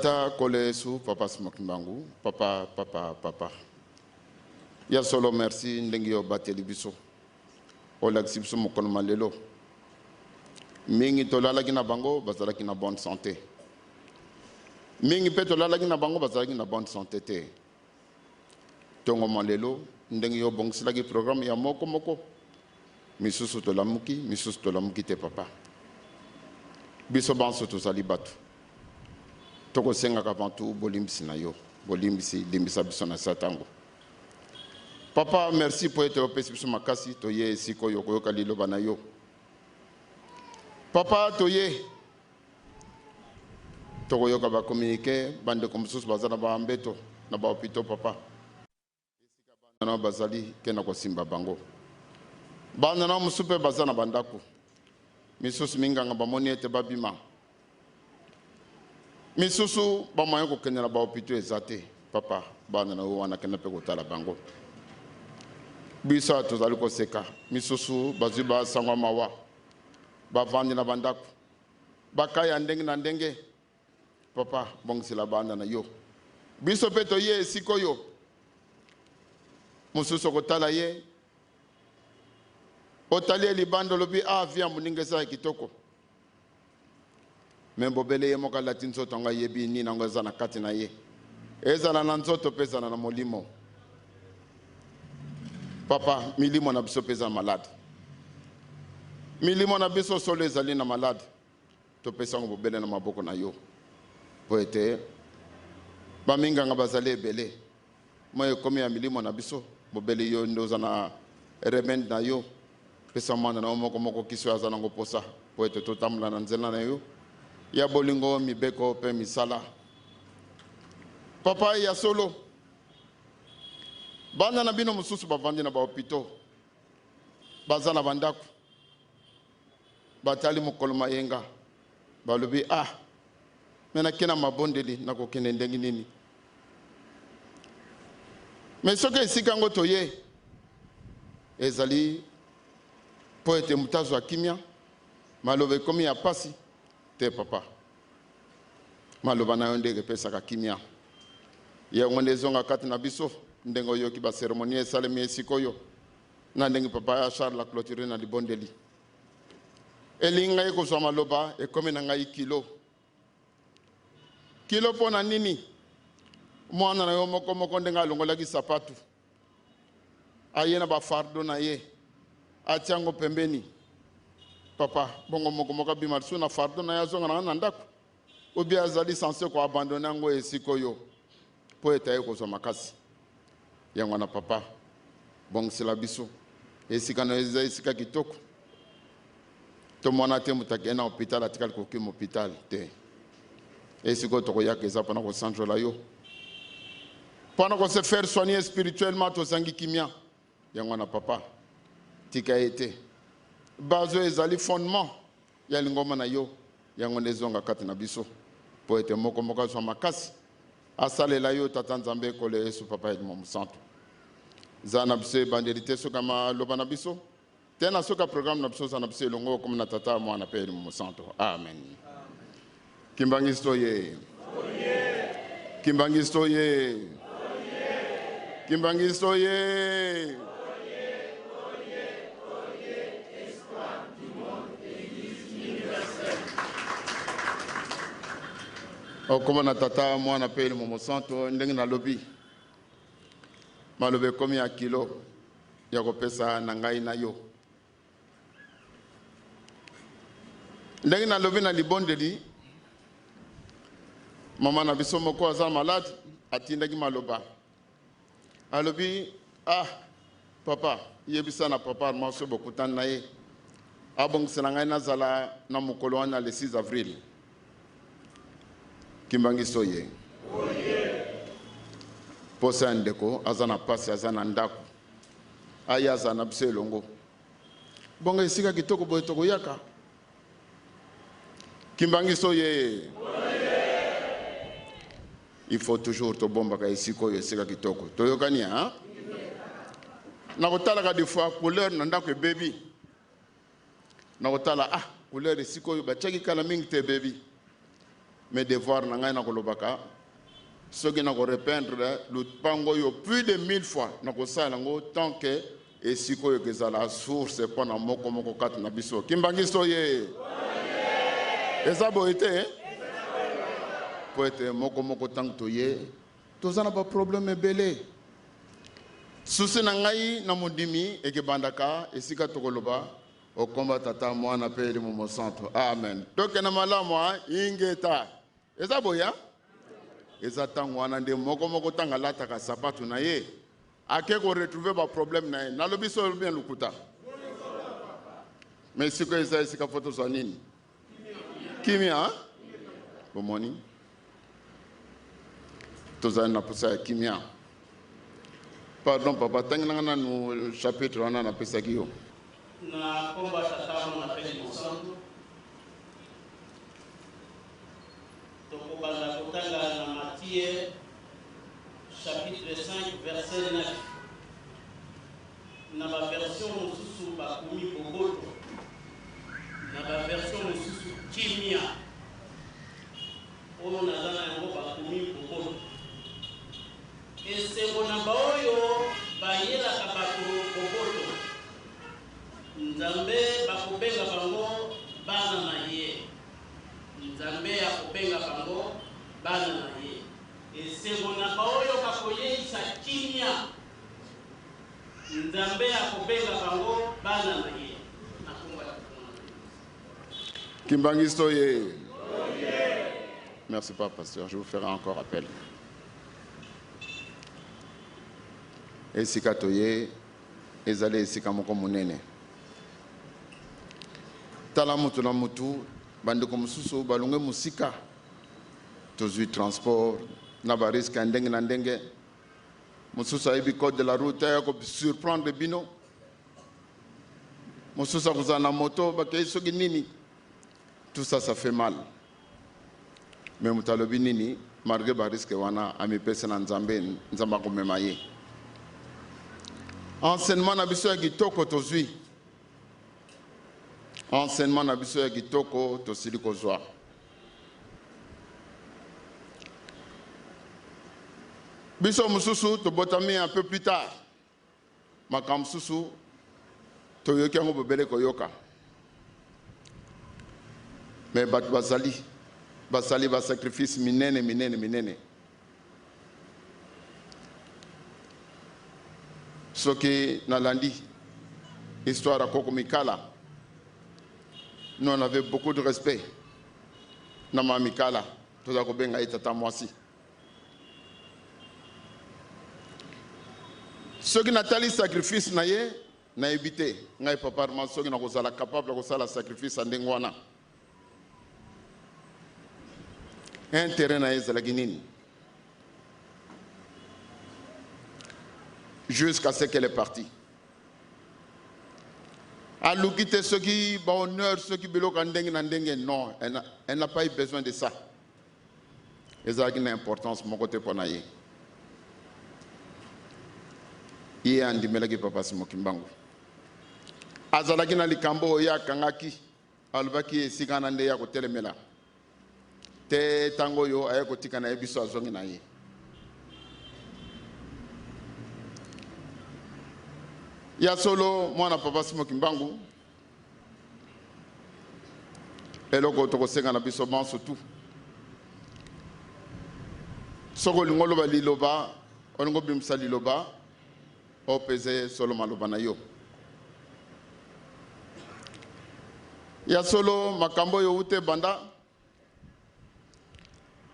Tata Kolesu, Papa Smokimbangu, Papa. Ya solo merci, Ndengio Bateli Biso. Olaxipso Mokonomalelo. Mingi Tolala Gina Bango, Bazala Gina bonne santé. Mingi Petolala Gina Bango, Bazala Gina bonne santé. Tongo Malelo, Ndengio Bongsilagi programme, ya Moko. Misusu Tolamuki te papa. Biso Banso to Salibatu. Toko senga kapantu bolimbisi na yo bolimbisi limbisa biso na satango papa merci pour être opesi biso makasi toye siko yo koyoka liloba na yo papa toye toko yoka ba communiquer bande comme sous bazana ba mbeto na ba hôpital papa esika bana bazali kena ko simba bango bana na musupe bazana bandako misusu minganga bamoni ete babima Misusu ba moyen ko kenela ba hôpital ezate papa bana na wana kenepe ko tala bango bisa tozali ko seka misusu bazuba sangwa mawa ba vandi na bandako bakaya ndenge na ndenge papa bongsila bana na yo biso peto ye siko yo mususu ko tala ye otali libando lobi via muningesa kitoko Membo bele ye moka latin so tonga yebi ni nangoza na kati na ye. Eza na nanzoto pesa na molimo. Papa, milimo na biso pesa malade. Milimo na biso solo ezali na malade. To pesa ngo bele na maboko na yo. Poete. Ba minga nga bazale bele. Moye komi ya milimo na biso. Bobele yo ndoza na remend na yo. Pesa mwana na moko kiso aza nango posa. Poete to tamla na nzela na yo. Ya bolingo mibeko pe misala papa ya solo bana na bino mususu bavandi na ba hôpital bazana bandako batali mokolo mayenga balobi mena kena mabondeli na ko kene ndengi nini mais soki esika ngo toye ezali po ete mutazo akimia malobe komi ya pasi te papa maloba na yo ndenge pesaka kimia yango ndezonga kati na biso ndengo yoki ba ceremonie esalemi esiko yo na ndenge papa ya Charles la clôture na libondeli elinga ekozwa maloba ekomi na ngai kilo pona nini mwana na yo moko ndenga alongolaki sapatu ayena ba fardo na ye atiango pembeni papa bongo moko bima su na fardo na yazonga na ndako obi azali censé ko abandonner ngo esiko yo po etaye ko so makasi yango na papa bongo sila biso esika na esika kitoko to mona te mutake na hôpital atikali ko kim hôpital te esiko to ko yakeza pana ko centre la yo pana ko se faire soigner spirituellement to sangi kimia yango na papa tika ete bazo ezali fondement ya lingoma na yo yango ndezonga kati na biso po ete moko so makasi asalela yo tata nzambe kole Yesu papa ya Mungu santo zana bise bandelite so kama loba na biso tena soka programme na biso zana bise longo comme na tata mwana pe Mungu santo amen kimbangisto ye kimbangisto ye kimbangisto ye Comme na tata mwana pe Mungu santo ndenge na lobi malobe komi ya kilo ya kopesa na ngai na yo ndenge na lobi na libondeli mama na biso moko aza malade atindaki maloba alobi papa yebisa na papa maso bokutana na ye abongisela ngai nazala na mokolo wana le 6 avril kimbangiso ye posa ndeko azana pasi azana ndako aya azana biso elongo bongo esika kitoko boye toko yaka kimbangiso ye il faut toujours to bomba ka esiko yo esika kitoko toyokani na kotala ka des fois couleur na ndako baby na kotala couleur esiko yo bachaki kala mingi te baby mes devoirs na ngai na kolobaka soki na ko repeindre lupango yo plus de 1000 fois na kosala ngo tant que esiko yo kezala source pona moko moko kati na biso kimbangiso ye eza boye te po ete moko moko tango toye toza na baproblème ebele susi na ngai na mondimi ekebandaka esika tokoloba okomba tata mwana mpe elimo santo amen tokende malamu ingeta eza boya eza ntango wana nde moko moko ntango alataka sapatu na ye ake koretrouve baproblème na ye nalobi so bien lukuta mais siko eza esika fo tozwa nini kimia bomoni tozali na posa ya kimia pardon papa ntangi nanga nanu chapitre wana napesaki yo na komba tata mwana mpe elimo santo tokobanda kotanga na Matthieu chapitre 5 verset 9 na baversion mosusu bakomi boboto na baversion mosusu kimia oyo naza na yango bakomi boboto esengo na baoyo bayelaka bato boboto nzambe bakobenga bango bana na ye nzambe akobenga bango bana na ye esengo na baoyo bakoyeisa kimia nzambe akobenga bango bana na ye kimbangiso ye merci pas pasteur je vous ferai encore appel esika toye ezali esika moko monene tala mutu na mutu bandeko mosusu balonge mosika tozwi transport na bariske ya ndenge na ndenge mosusu ayebi code de la route ya kosurprendre bino mosusu akozala na moto bakei soki nini tout ça ça fait mal mais moto alobi nini malgré bariske wana amipesa na nzambe nzambe akomema ye enseignement na biso ya kitoko tozwi enseignement na biso ya kitoko tosili kozwa biso mosusu tobotami un peu plus tard makambo mosusu toyoki yango bobele koyoka mais bato basali basacrifice minene soki nalandi histoire ya koko mikala nous on avait beaucoup de respect na mama mikala toza kobenga ye tata mwasi soki natali sacrifice na ye nayebi te ngai papa ma soki nakozala capable kosala sacrifice ya ndenge wana intérêt na ye ezalaki nini jusqu'à ce qu'elle est partie aluki te soki bahonneur soki biloko ndenge na ndenge non elle n'a pas eu besoin de ça ezalaki na importance moko te mpo na ye ye andimelaki papa Simoki Mbangu azalaki na likambo oyo akangaki alobaki esika na nde ya kotelemela te ntango oyo aye kotika na ye biso azongi na ye ya solo mwana papa Simoki Mbangu eloko tokosenga na biso banso tu soko olingo oloba liloba olingo bimisa liloba opeze solo maloba na yo ya solo makambo oyo ute banda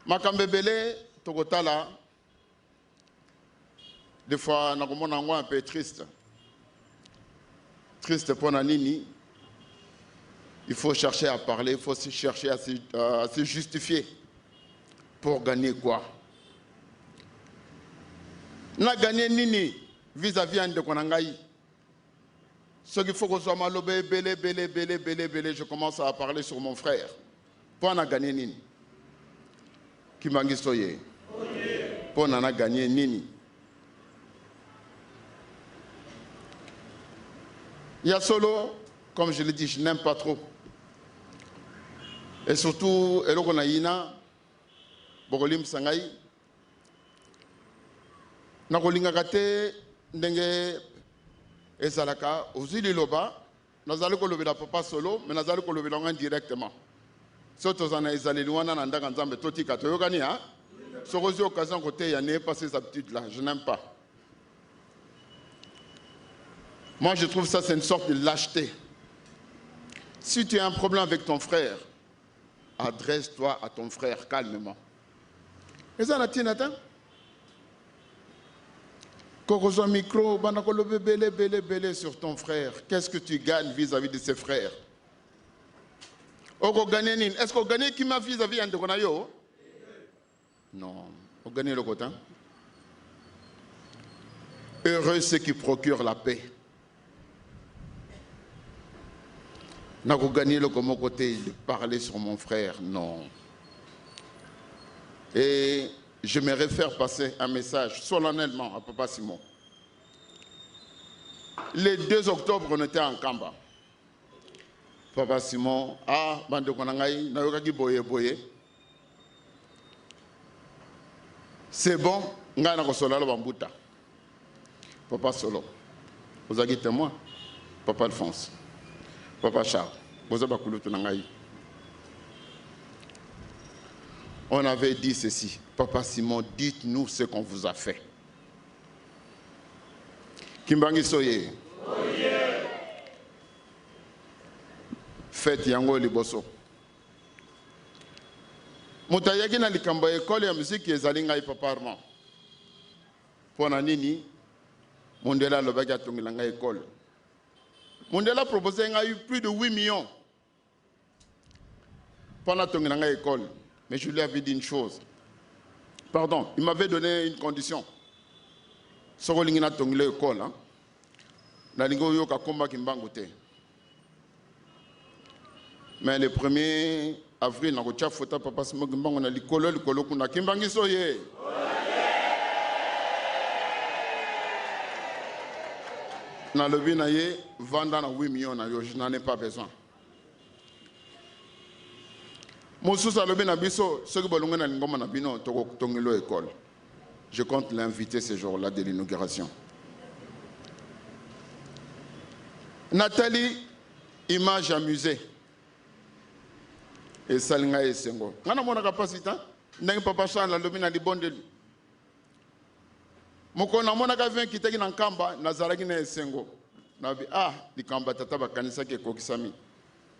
makambo ebele tokotala des fois nakomona yango un peu triste pour Nanini, il faut chercher à parler, il faut chercher à se justifier. Pour gagner quoi? Na gagné nini vis-à-vis de Konangaï. Ce qu'il faut que soit malobé, belé, je commence à parler sur mon frère. Pour na gagné nini? Qui m'a dit pour na gagné nini? Il y a solo, comme je l'ai dit, je n'aime pas trop. Et surtout, Elokonaïna, bokolim sangai na kolinga te ndenge ezalaka ozili loba nazali kolobela papa solo mais nazali kolobela nga directement so tozana ezaleli wana na ndaka nzambe totika toyokani ha sokozi occasion côté ya ne pas ces habitudes là je n'aime pas. Moi je trouve ça c'est une sorte de lâcheté. Si tu as un problème avec ton frère, adresse-toi à ton frère calmement. Et ça, Korozo micro, belé sur ton frère. Qu'est-ce que tu gagnes vis-à-vis de ses frères? Est-ce qu'on gagne qui m'a vis-à-vis de Konayo? Non. On gagne le côté. Heureux ceux qui procurent la paix. N'a pas gagné le côté de parler sur mon frère, non. Et j'aimerais faire passer un message solennellement à Papa Simon. Le 2 octobre, on était en Kamba. Papa Simon, bande konangai, na yokaki boye. C'est bon, nga na kosola lo bambuta. Papa Solo, vous avez témoin. Papa Alphonse. Papa Charles, on avait dit ceci. Papa Simon, dites-nous ce qu'on vous a fait. Kimbangi Soye. Faites yango liboso. Mutayaki na likambo école ya musique ezali ngai papa Armand. Pona nini Mondela lobaki atongela ngai école. Mondela a proposé plus de 8 millions pendant ton école. Mais je lui avais dit une chose. Pardon, il m'avait donné une condition. Si tu as une école, mais le 1er avril, on a fait papa on a l'école, on a Kimbangi Soye. Dans le binaye, vendant 8 millions, je n'en ai pas besoin. Je compte l'inviter ce jour-là de l'inauguration. Nathalie, image amusée. Et Salinga et Sengo. On a mon capacité. N'est pas ça la lobina di bon de lui. Mokona monaka vient qui était en Kamba, Nazaraki na Sengo. Di Kamba tata bakanisa ke kokisami.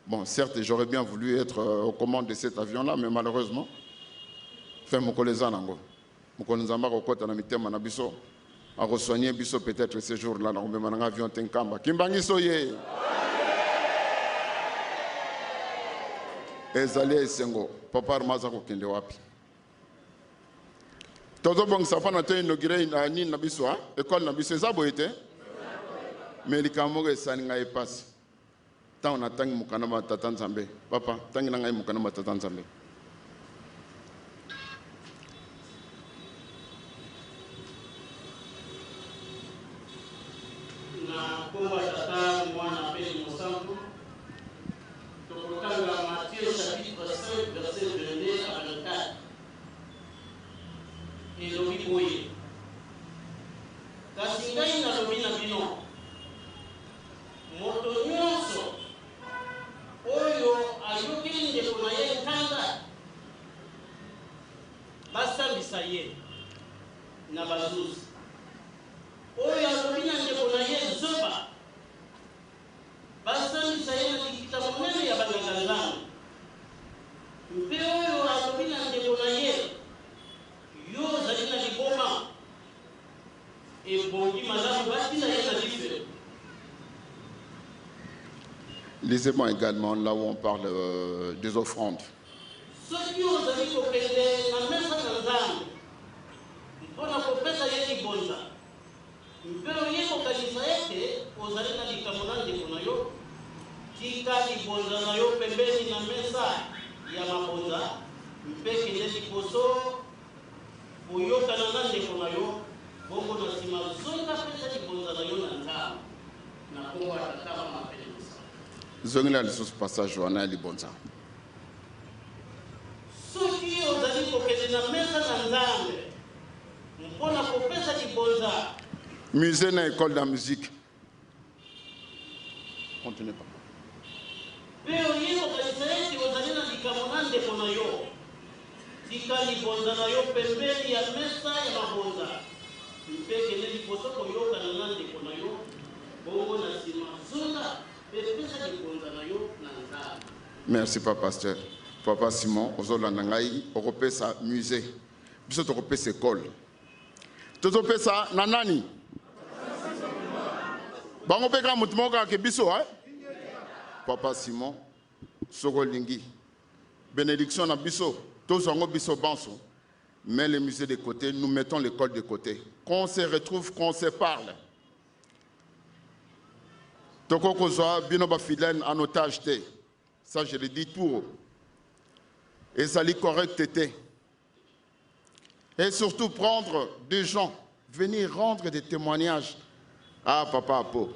Bon, certes, j'aurais bien voulu être aux commandes de cet avion-là, mais malheureusement, fait mon collègue Zanango. Mon collègue Zanango, quand on a mis thème à Bisso, a resoigné Bisso peut-être ce jour-là, on a mis un avion en Kamba. Kimbangi Soye. Ezali et Sengo. Papa Armazako Kende Wapi. Todo bon sa fana te inauguré ni na biso école na biso za boyete mais likambo ke saninga e passe tant on attend mukana ma tata nzambe papa tangi na ngai mukana ma tata nzambe na kwa tata mwana peli mosantu tokotanga Matthieu chapitre 5 verset 22 à 24. Et lobi boye kasi ngai na lobi na bino moto nyonso oyo ayoki ndeko na ye nkanda basambisa ye na bazuzi oyo alobi na ndeko na ye zoba basambisa ye na likita monene ya banganga-nzambe mpe oyo alobi na ndeko na ye yo zalina liboma ebongi malamu batina ye na life. Lisez-moi également là où on parle des offrandes. Soki ozali kokende na mesa na nzambe mpona kopesa ye libonza mpe oye kokanisa ete ozali na likambo na ndeko na yo tika libonza na yo pembeni na mesa ya mabonza mpe kende liboso oyokana na ndeko na yo bongo na nsima zonga pesa libonza na yo na nzambe na kongo atatama mapele mosa zongela lisusu passage wana ya libonza soki ozali kokende na mesa libonza. Musée na école de musique. Continuez pas. Pero yeko kanisa yeti ozali na likambo na ndeko na yo. Tika libonza na yo pembeni ya mesa ya mabonza. Mpeke ne liboso koyokana na ndeko na yo. Bongo na nsima zonga pepesa libonza na yo na nzambe. Merci, Papa Pasteur. Papa Simon, ozolanda ngai, okopesa musée. Biso tokopesa école. Tozopesa na nani? Bango peka mutu moko ke biso, hein? Papa Simon, Sogolingi. Bénédiction na biso, tous en biso banso. Mets les musées de côté, nous mettons l'école de côté. Qu'on se retrouve, qu'on se parle. Toko kozwa binoba fidèle en otage te. Ça je le dis tout haut. Et ça lui correct était. Et surtout prendre des gens, venir rendre des témoignages. Ah papa Apo.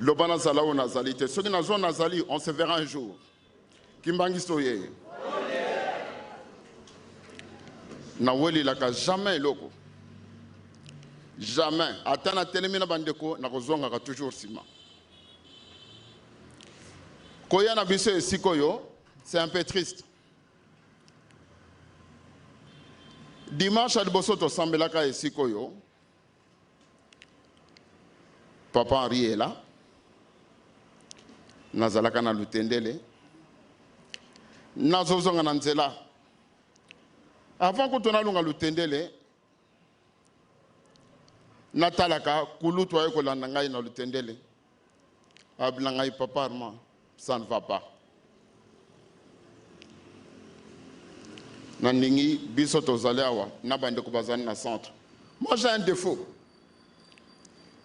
Lobana zala ou nazali te. Ceux qui nazon nazali, on se verra un jour. Kimbangi soye. Naweli laka jamais loko. Jamais. Atana telemina bandeko na kozonga ka toujours sima. Koya na biso esikoyo, c'est un peu triste. Dimanche à liboso to sambelaka esikoyo. Papa Henri est là. Nazalaka na lutendele. Nazozonga na nzela. Avant que tonalunga lutendele, natalaka kulutu ayo kolanda ngai na lutendele. Abla ngai papa Armand, ça ne va pas. Nandingi biso tozali awa na bandeko bazali na centre. Moi j'ai un défaut.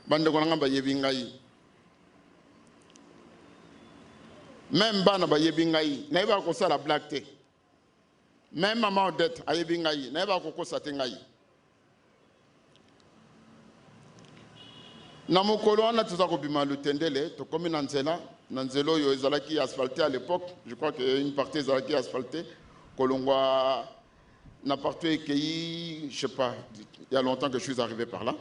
Bandeko nanga bayebi ngai. Même bana bayebi ngai, na yeba ko sala black te. Même maman Odette ayebi ngai, na yeba ko kosa te ngai. Na mokolo wana tuza ko bima lutendele, to komi na nzela, na nzelo yo ezalaki asphalté à l'époque, je crois que une partie ezalaki asphaltée. Kolongwa n'a partout écueilli, je sais pas, il y a longtemps que je suis arrivé par là.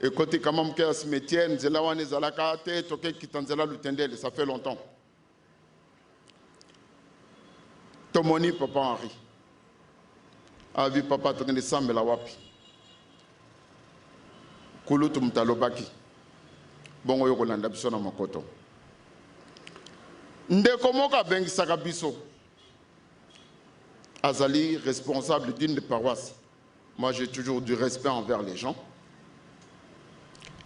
Et côté quand même que cimetière, nzela wana ezalaka te toke kitanzela lutendele, ça fait longtemps. Tomoni papa Henri. Avi papa tokende sambela wapi. Kulutu mtalobaki. Bongo yoko landa biso na makoto. Ndeko moka bengisaka biso. Azali, responsable d'une des paroisses. Moi, j'ai toujours du respect envers les gens.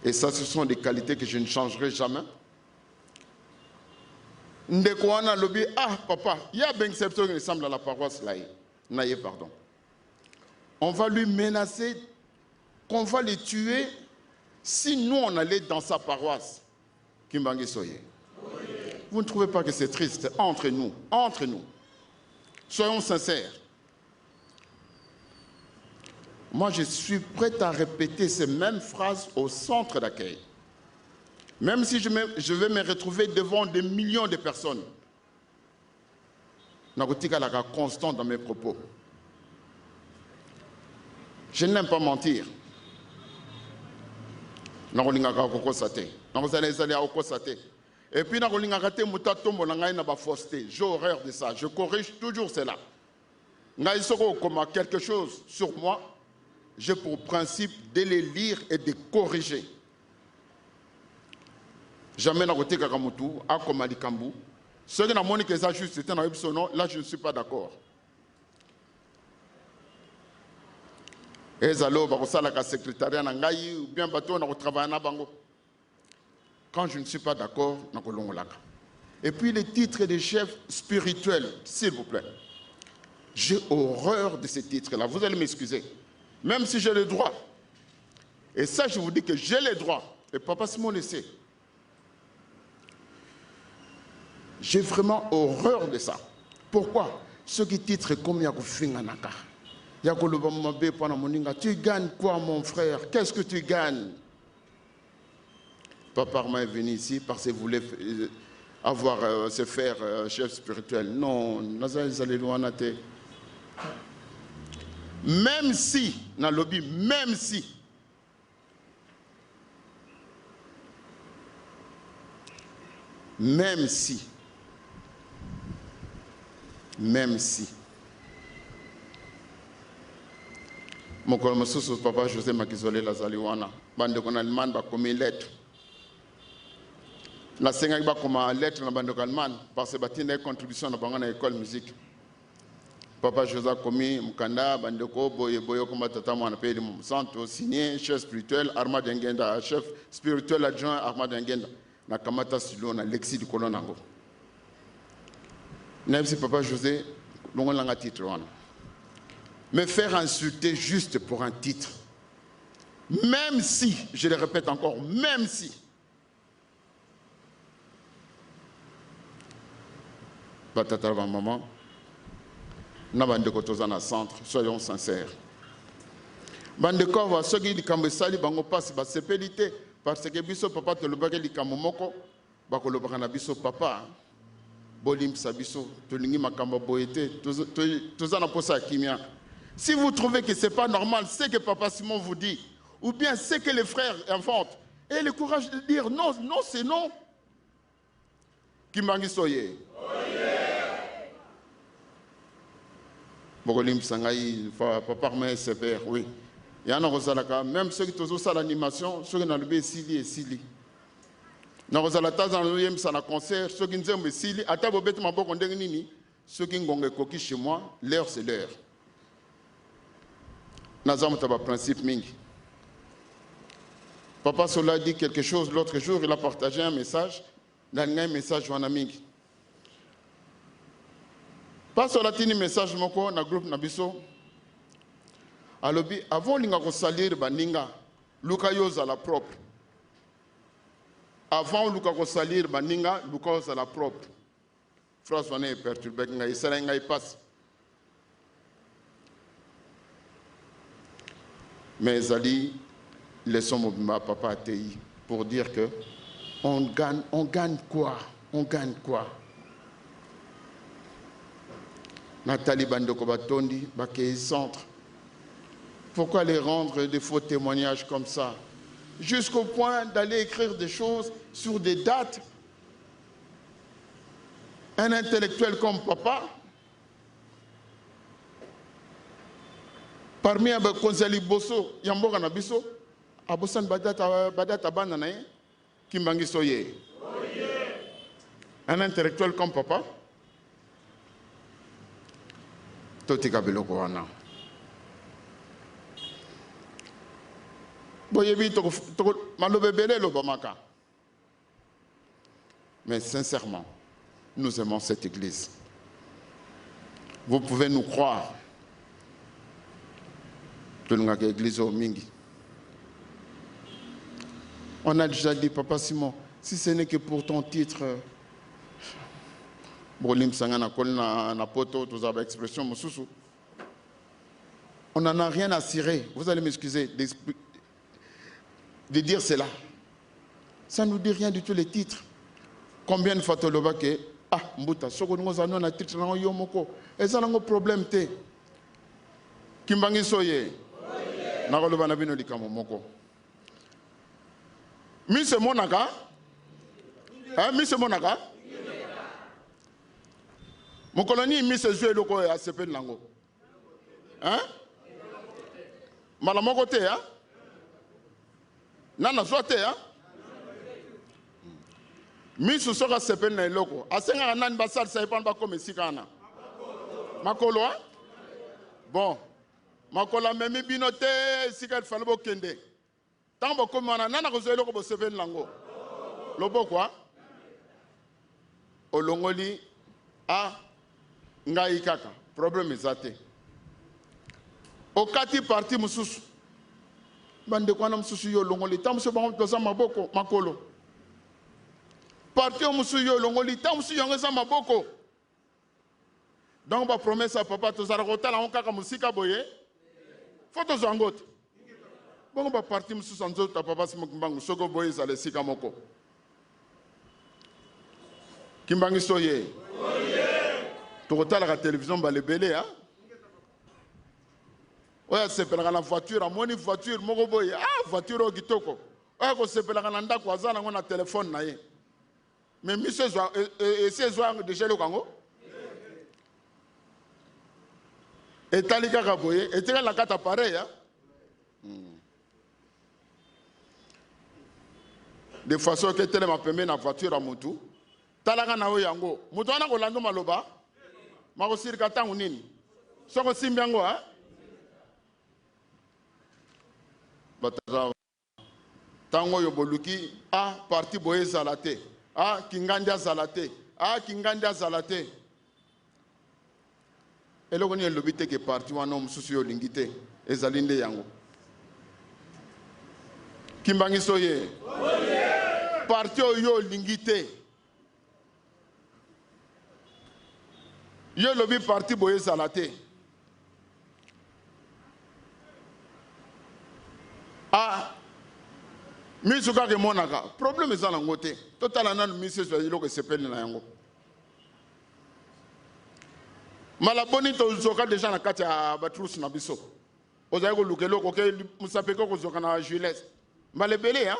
Et ça, ce sont des qualités que je ne changerai jamais. Ndekouana lobi, ah papa, il y a bien qui ressemble à la paroisse là. Naïe, pardon. On va lui menacer qu'on va les tuer si nous on allait dans sa paroisse. Kimbangi Soye. Vous ne trouvez pas que c'est triste? Entre nous, entre nous. Soyons sincères. Moi, je suis prêt à répéter ces mêmes phrases au centre d'accueil. Même si je vais me retrouver devant des millions de personnes. Je suis constant dans mes propos. Je n'aime pas mentir. Et puis, j'ai horreur de ça. Je corrige toujours cela. Comme quelque chose sur moi, j'ai pour principe de les lire et de corriger. Jamais na kote kakamutu, akoma likambu. Ceux qui n'ont pas que ça juste, c'était dans le là je ne suis pas d'accord. Et zalo bakosala ka secrétariat na ngai ou bien bateau na travailler na bango. Quand je ne suis pas d'accord, na kolongolaka. Et puis les titres de chef spirituel, s'il vous plaît. J'ai horreur de ces titres-là. Vous allez m'excuser. Même si j'ai le droit. Et ça, je vous dis que j'ai les droits. Et Papa Simon le sait. J'ai vraiment horreur de ça. Pourquoi? Ceux qui titrent comme Yakufinganaka. Yakolobamabe Panamoninga. Tu gagnes quoi, mon frère? Qu'est-ce que tu gagnes? Papa Armand est venu ici parce qu'il voulait avoir, se faire chef spirituel. Non, Nazal Zalelouanate. Même si, dans le lobby, même si, mon collègue papa José Makizole Lazaliwana, bande qu'on Allemagne, comme une lettre. La Sénégal va comme une lettre dans la bande Allemagne, parce que c'est une contribution dans l'école de musique. Papa José Komi, Mukanda, Bandeko, Boye, comme Tata Mouana Pays de Monsanto, signé, chef spirituel, Armad Ngenda, chef spirituel adjoint, Armad Ngenda, na Kamata Silo, na Lexi du Colonango. Même si Papa José, l'on a un titre. Me faire insulter juste pour un titre, même si, je le répète encore, même si, Batata maman, na bande kotoza na centre, soyons sincères. Bande ko ceux qui likambo sali bango passe ba sepelité parce que biso papa to lobaka likambo moko ba ko lobaka na biso papa bolim sa biso to lingi makambo boyete toza na posa kimia. Si vous trouvez que c'est pas normal, c'est que papa Simon vous dit, ou bien c'est que les frères inventent, et le courage de dire non, non c'est non. Kimbangi soye. Bogolim Sangaï, papa mais c'est père, oui. Il y en a Rosalaka, même ceux qui ont ça l'animation, ceux qui ont le Sili et Sili. Dans Rosalata, dans le yem sana concert, ceux qui ont Sili, à table bête ma boko ndengi, ceux qui ont coquille chez moi, l'heure c'est l'heure. Nazam taba principe mingi. Papa Sola dit quelque chose l'autre jour, il a partagé un message, dans un message wana mingi. Pas sur la tini message moko na groupe nabiso. Alobi avant linga ko salir baninga luka yoza la propre. Avant luka ko salir baninga luka yoza la propre. Phrase wana est perturbée nga isala nga passe. Mais Ali laissons mon papa ATI pour dire que on gagne quoi? On gagne quoi? Nathalie Bandoko-Batondi, Baké Centre. Pourquoi les rendre des faux témoignages comme ça? Jusqu'au point d'aller écrire des choses sur des dates. Un intellectuel comme papa, parmi les Konzali Bosso, Yamboga Nabiso, Abosan Badata Bananaye, Kimbangi Soye. Un intellectuel comme papa. Totika Beloko wana. Boyebi toko malobe belé lobamaka. Mais sincèrement, nous aimons cette église. Vous pouvez nous croire. Tulungaka église au mingi. On a déjà dit, Papa Simon, si ce n'est que pour ton titre, Bolim Sangana Kolna na poto, tous avec expression Moussousou. On n'en a rien à cirer. Vous allez m'excuser de dire cela. Ça ne nous dit rien du tout les titres. Combien de fois tu l'as que ah Mbuta, soko nous avons un titre dans Yomoko. Et ça n'a pas de problème te. Kimbangi soye. Nakoloba na bino likamo moko. Mise monaka? Mise monaka? Mon colonie mise joué loko ya sepel lango. Hein? Malamoko te hein? Nana sote hein? Mise soka sepel na loko. Asenga nan basal sa ipan ba comme sikana. Makolo hein? Bon. Makola memi binote sikat falbo kende. Tant comme on a nana kozelo ko bo sepel lango. Lobo quoi? Olongoli a ngai kaka problème ezate okati parti mususu bande kwana mususu yo longoli tamuso bango toza maboko makolo parti mususu yo longoli tamuso yongo za maboko donc ba promesse à papa tozara kotala on kaka musika boye photo zangote bongo ba parti mususu anzo ta papa simo kimbangu soko boye za le sika moko kimbangi soye tu regardes la télévision, bah les belés, hein? oya sepelaka na voiture amoni voiture moko boye voiture oyo kitoko oya kosepelaka na ndako aza nango na telefone na ye mais miso esi ezwa deja eloko yango etali kaka boye etikali na kati appareil de façon ke telema pembeni na voiture ya mutu talaka na oyo yango mutu wana kolanda maloba makosirika ntango nini soko osimbi yango batata ntango oyo boluki parti boye ezala te kingandi azala te kingandi azala te eloko nini elobi te ke parti wana mosusu oyo olingi te ezali nde yango kimbangiso ye parti oyo olingi te yo elobi parti boye ezala te miso kaka emonaka problème eza nango te totala nanu miso ezwa eloko esepeli na yango malaboni tozoka deja na kati ya batrousse na biso ozali koluka eloko ke mosapeke kozoka na jules mbala ebele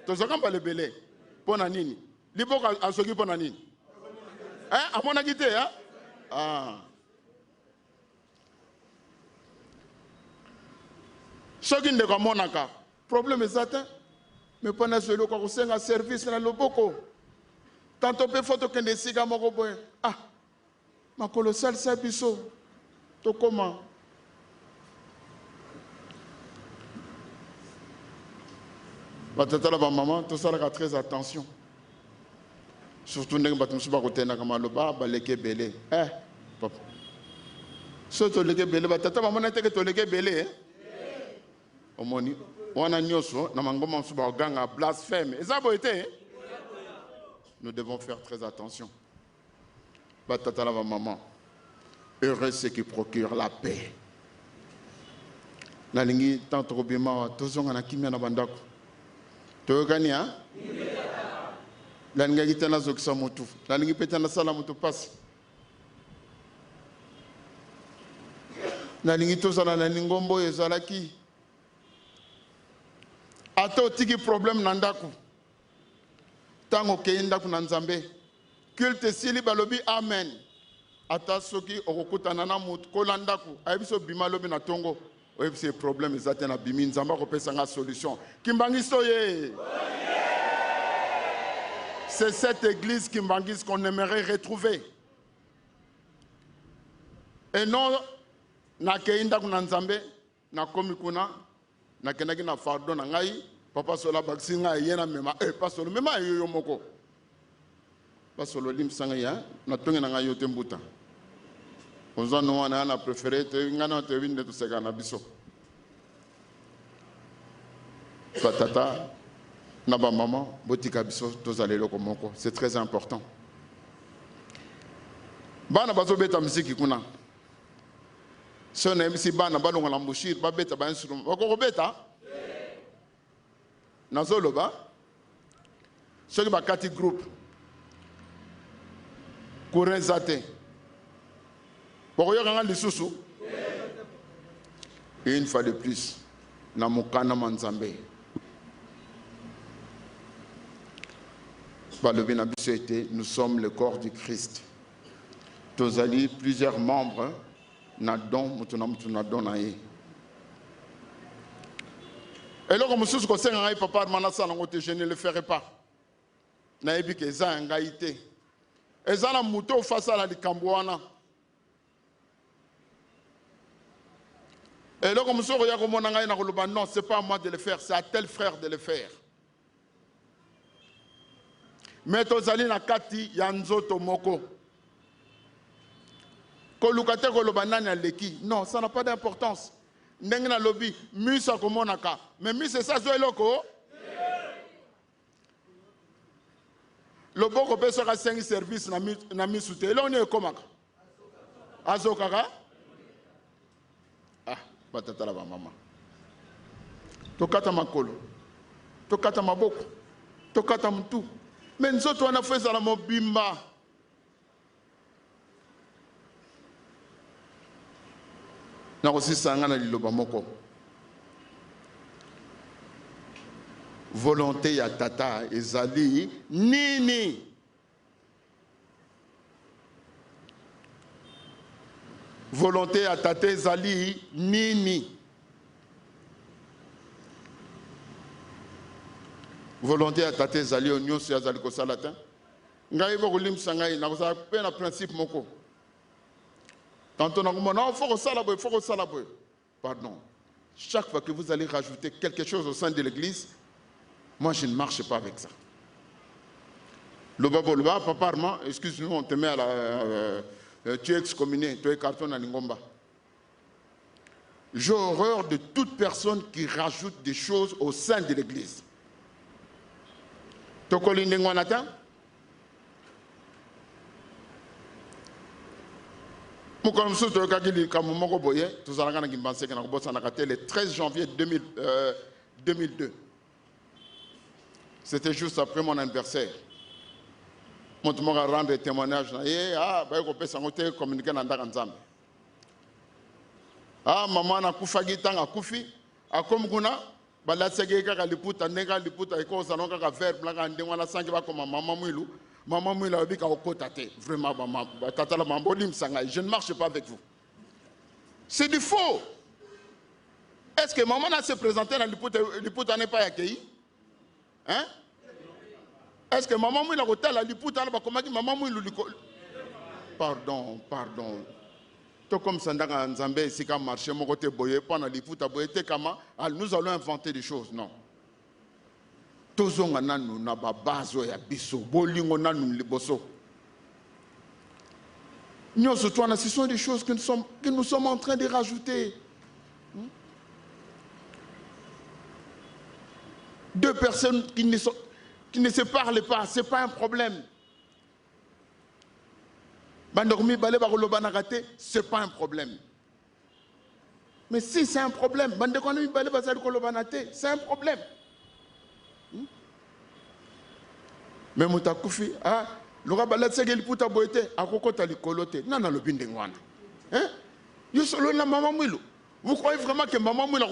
tozoka mbala ebele mpo na nini liboka azoki mpo na nini amonaki te soki ndeko amonaka problème eza te mais mpo na eloko akosenga service na loboko tanto mpe fo tokende esika moko boye makolo salisa biso tokoma batata na bamama tosalaka très attention surtout ndenge bato mosusu bakotendaka maloba baleki ebele papa so toleki ebele batata bamona teke toleki ebele omoni wana nyonso na mangoma mosusu bakoganga blasphème eza boye te nous devons faire très attention batata na bamama heureux ceux qui procurent la paix nalingi tant tokobima tozonga na kimia na bandako toyokani nalingaki te nazokisa motu nalingi mpe te nasala motu mpasi nalingi tozala na lingombo oyo ezalaki ata otiki problème na ndako ntango okei ndako na nzambe culte esili balobi amen ata soki okokutana na motu kola ndako ayebi so bima lobi na tongo oyebi se problème eza te na bimi nzambe akopesanga solution kimbangiso ye c'est cette église Kimbangis qu'on aimerait retrouver. Et non, na keinda kuna nzambe, na komi kuna, na kenaki na fardo na ngai, papa sola baksinga yena mema, pas solo mema yo moko. Pas solo lim sanga ya, na tongi na ngai yote mbuta. Onza no wana na préféré te ngana te winde to seka na biso. Patata na ba maman botika biso tozalelo ko moko, c'est très important. Bana bazobeta muziki kuna. So na MC bana balonga la mbushir ba beta ba instrument. Bako beta? Na zolo ba. So ki ba kati group. Kurenzate. Bako yo kanga lisusu. Une fois de plus na mukana manzambe. Nous sommes le corps du Christ. Tozali plusieurs membres nadon mutuna donaye. Et là comme sous ko senga ngai papa manasa nangote je ne le ferai pas. Na ebi ke za ngaite. Ezala muto face à la likambwana. Et là comme sous ko ya ko mona ngai na koloba non, c'est pas à moi de le faire, c'est à tel frère de le faire. Mais tozali na kati ya nzoto moko. Kolukate koloba nani aleki. Non, ça n'a pas d'importance. Ndenge na lobi, misa komonaka. Mais misa ça zo eloko. Loboko pe soka 5 service na misute. Elo oni ekomaka. Azokaka. Batata la ba mama. Tokata makolo. Tokata maboko. Tokata mtu. Mais nous autres, on a fait ça dans mon bimba. na kosisanga na liloba moko. Volonté ya tata ezali nini? Volonté ya tata ezali nini? Volonté ya tata ezali onyoso yazali kosala te. Ngai bo kolimisa ngai na kosala pe na principe moko. Tantôt na komona faut kosala boy, faut kosala boy. Pardon. Chaque fois que vous allez rajouter quelque chose au sein de l'église, moi je ne marche pas avec ça. Le baba papa, excuse-nous, on te met à la tu es excommunié, tu es carton à Lingomba. J'ai horreur de toute personne qui rajoute des choses au sein de l'église. Tokoli Ndengwanata. Le 13 janvier 2002. C'était juste après mon anniversaire. Je suis rendre témoignage. Maman a kufagi tanga kufi. Akomguna balatsege kaka liputa nega liputa iko zanonga ka verbe la ndengwana sangi ba comme maman mwilu. Maman mwilu abika okota te. Vraiment maman tata la mambolim sanga. Je ne marche pas avec vous. C'est du faux. Est-ce que maman a se présenté dans liputa n'est pas accueilli? Hein? Est-ce que maman mwilu a côté la liputa ba comme maman mwilu pardon. Tout comme ça, Nzambé, si quand marché, mon côté boyé, pendant les foot à boyé, nous allons inventer des choses, non. Tous on a nous na babazo ya biso, bolingo na nous liboso. Nous surtout, ce sont des choses que nous sommes en train de rajouter. Deux personnes qui ne se parlent pas, ce n'est pas un problème. Ce n'est pas un problème. Mais si c'est un problème, c'est un problème. Mais Moutakoufi, le rabalat segel puta boete, à kokota likolote, nana le bindengwana. Hein? Vous croyez vraiment que maman mouila